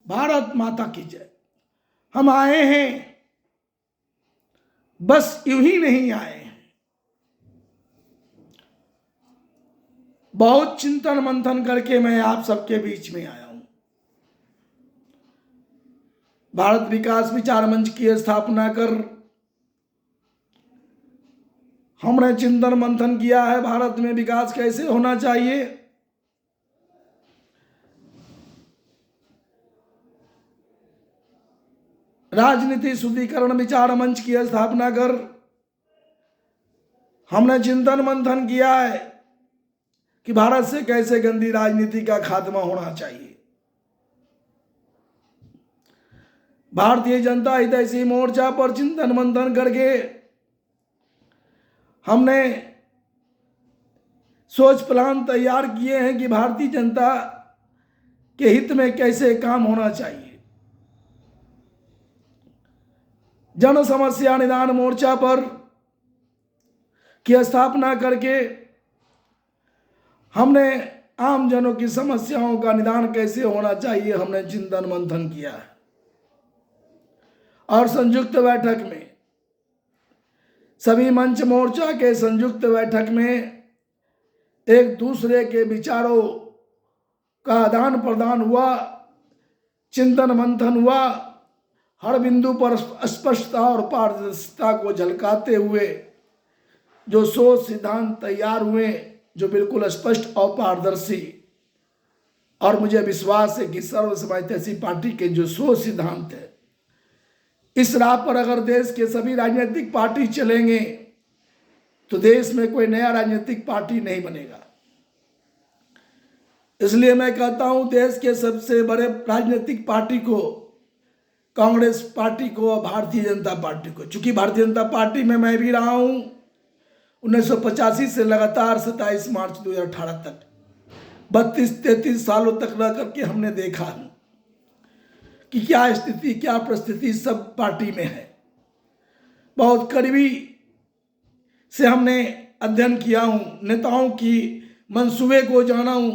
भारत माता की जय। हम आए हैं, बस यूं ही नहीं आए हैं, बहुत चिंतन मंथन करके मैं आप सबके बीच में आया हूं। भारत विकास विचार मंच की स्थापना कर हमने चिंतन मंथन किया है भारत में विकास कैसे होना चाहिए। राजनीति शुद्धिकरण विचार मंच की स्थापना कर हमने चिंतन मंथन किया है कि भारत से कैसे गंदी राजनीति का खात्मा होना चाहिए। भारतीय जनता हितैषी मोर्चा पर चिंतन मंथन करके हमने सोच प्लान तैयार किए हैं कि भारतीय जनता के हित में कैसे काम होना चाहिए। जन समस्या निदान मोर्चा पर की स्थापना करके हमने आम जनों की समस्याओं का निदान कैसे होना चाहिए हमने चिंतन मंथन किया है। और संयुक्त बैठक में सभी मंच मोर्चा के संयुक्त बैठक में एक दूसरे के विचारों का आदान प्रदान हुआ, चिंतन मंथन हुआ। हर बिंदु पर स्पष्टता और पारदर्शिता को झलकाते हुए जो सोच सिद्धांत तैयार हुए, जो बिल्कुल स्पष्ट और पारदर्शी, और मुझे विश्वास है कि सर्व समाजवादी पार्टी के जो सोच सिद्धांत है, इस राह पर अगर देश के सभी राजनीतिक पार्टी चलेंगे तो देश में कोई नया राजनीतिक पार्टी नहीं बनेगा। इसलिए मैं कहता हूं देश के सबसे बड़े राजनीतिक पार्टी को, कांग्रेस पार्टी को और भारतीय जनता पार्टी को, चूंकि भारतीय जनता पार्टी में मैं भी रहा हूं 1985 से लगातार 27 मार्च 2018 तक 32-33 सालों तक रह करके हमने देखा कि क्या स्थिति क्या परिस्थिति सब पार्टी में है। बहुत करीबी से हमने अध्ययन किया हूं, नेताओं की मंसूबे को जाना हूं।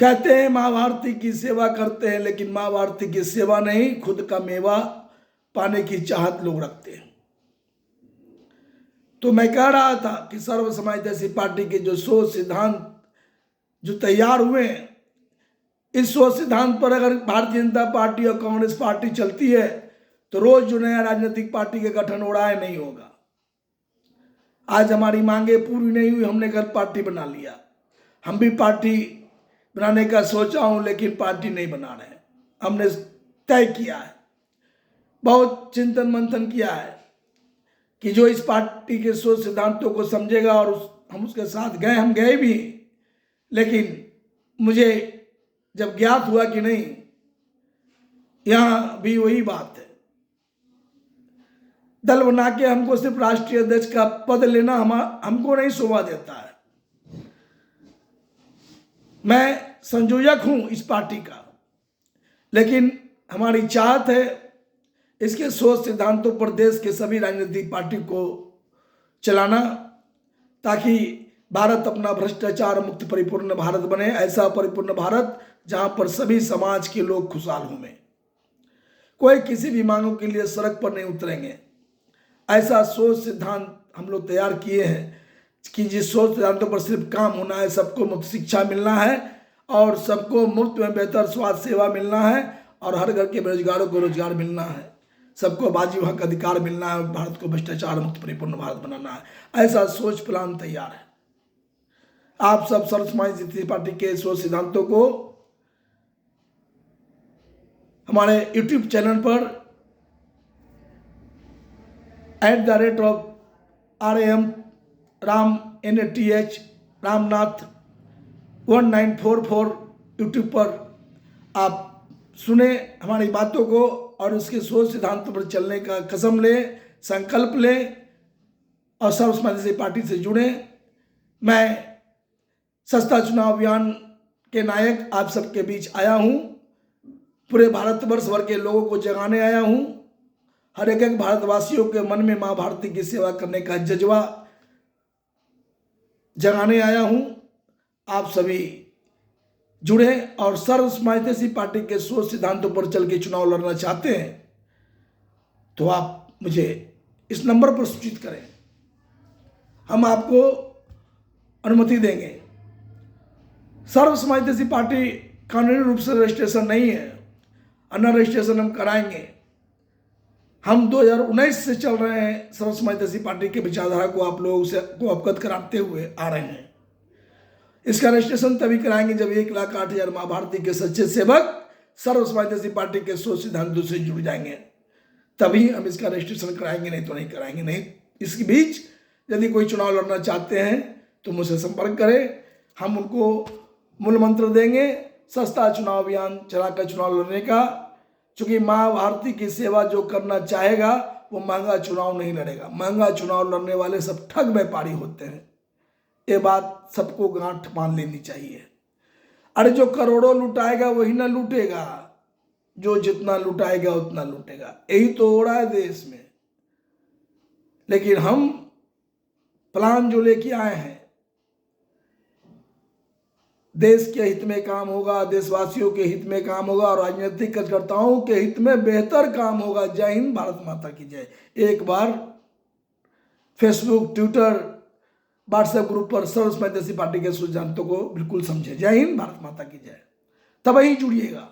कहते हैं माँ भारती की सेवा करते हैं, लेकिन माँ भारती की सेवा नहीं, खुद का मेवा पाने की चाहत लोग रखते हैं। तो मैं कह रहा था कि सर्व समाजवादी पार्टी के जो सोच सिद्धांत जो तैयार हुए हैं, इस सोच सिद्धांत पर अगर भारतीय जनता पार्टी और कांग्रेस पार्टी चलती है तो रोज जो नया राजनीतिक पार्टी का गठन हो रहा है नहीं होगा। आज हमारी मांगे पूरी नहीं हुई, हमने कल पार्टी बना लिया। हम भी पार्टी बनाने का सोचा हूं, लेकिन पार्टी नहीं बना रहे। हमने तय किया है, बहुत चिंतन मंथन किया है कि जो इस पार्टी के सोच सिद्धांतों को समझेगा और हम उसके साथ गए, हम गए भी। लेकिन मुझे जब ज्ञात हुआ कि नहीं, यहां भी वही बात है, दल बना के हमको सिर्फ राष्ट्रीय अध्यक्ष का पद लेना हमको नहीं शोभा देता है। मैं संयोजक हूं इस पार्टी का, लेकिन हमारी चाहत है इसके सोच सिद्धांतों पर देश के सभी राजनीतिक पार्टी को चलाना, ताकि भारत अपना भ्रष्टाचार मुक्त परिपूर्ण भारत बने। ऐसा परिपूर्ण भारत जहां पर सभी समाज के लोग खुशहाल होंगे, कोई किसी भी मांगों के लिए सड़क पर नहीं उतरेंगे। ऐसा सोच सिद्धांत हम लोग तैयार किए हैं कि जिस सोच सिद्धांतों पर सिर्फ काम होना है, सबको मुफ्त शिक्षा मिलना है और सबको मुफ्त में बेहतर स्वास्थ्य सेवा मिलना है और हर घर के बेरोजगारों को रोजगार मिलना है, सबको वाजिब हक अधिकार मिलना है, भारत को भ्रष्टाचार मुक्त परिपूर्ण भारत बनाना है। ऐसा सोच प्लान तैयार है। आप सब सर्व समाजवादी पार्टी के सोच सिद्धांतों को हमारे YouTube चैनल पर @RAM Ram NATH Ramnath 1944 YouTube पर आप सुने हमारी बातों को और उसके सोच सिद्धांतों पर चलने का कसम ले, संकल्प ले और सर्व समाजवादी पार्टी से जुड़े। मैं सस्ता चुनाव अभियान के नायक आप सबके बीच आया हूं, पूरे भारतवर्ष भर के लोगों को जगाने आया हूं। हर एक भारतवासियों के मन में मां भारती की सेवा करने का जज्बा जगाने आया हूं। आप सभी जुड़ें और सर्व समावेशी पार्टी के सोच सिद्धांतों पर चल के चुनाव लड़ना चाहते हैं तो आप मुझे इस नंबर पर सूचित करें, हम आपको अनुमति देंगे। सर्व समावेशी पार्टी कानूनी रूप से रजिस्ट्रेशन नहीं है, अन्य रजिस्ट्रेशन हम कराएंगे। हम 2019 से चल रहे हैं, सर्व समावेशी पार्टी के विचारधारा को आप लोगों से को अवगत कराते हुए आ रहे हैं। इसका रजिस्ट्रेशन तभी कराएंगे जब 1,08,000 माँ भारती के सच्चे सेवक सर्व समावेशी पार्टी के सोच सिद्धांतों से जुड़ जाएंगे, तभी हम इसका रजिस्ट्रेशन कराएंगे, नहीं तो नहीं कराएंगे। नहीं, इसके बीच यदि कोई चुनाव लड़ना चाहते हैं तो मुझसे संपर्क करें, हम उनको मूल मंत्र देंगे सस्ता चुनाव अभियान चलाकर चुनाव लड़ने का। क्योंकि माँ भारती की सेवा जो करना चाहेगा वो महंगा चुनाव नहीं लड़ेगा। महंगा चुनाव लड़ने वाले सब ठग व्यापारी होते हैं, ये बात सबको गांठ मान लेनी चाहिए। अरे जो करोड़ों लुटाएगा वही ना लूटेगा, जो जितना लुटाएगा उतना लूटेगा। यही तो हो रहा है देश में। लेकिन हम प्लान जो लेके आए हैं, देश के हित में काम होगा, देशवासियों के हित में काम होगा और राजनीतिक कार्यकर्ताओं के हित में बेहतर काम होगा। जय हिंद, भारत माता की जय। एक बार फेसबुक, ट्विटर, व्हाट्सएप ग्रुप पर सर्व समावेशी पार्टी के सिद्धांतों को बिल्कुल समझे। जय हिंद, भारत माता की जय। तब ही जुड़िएगा।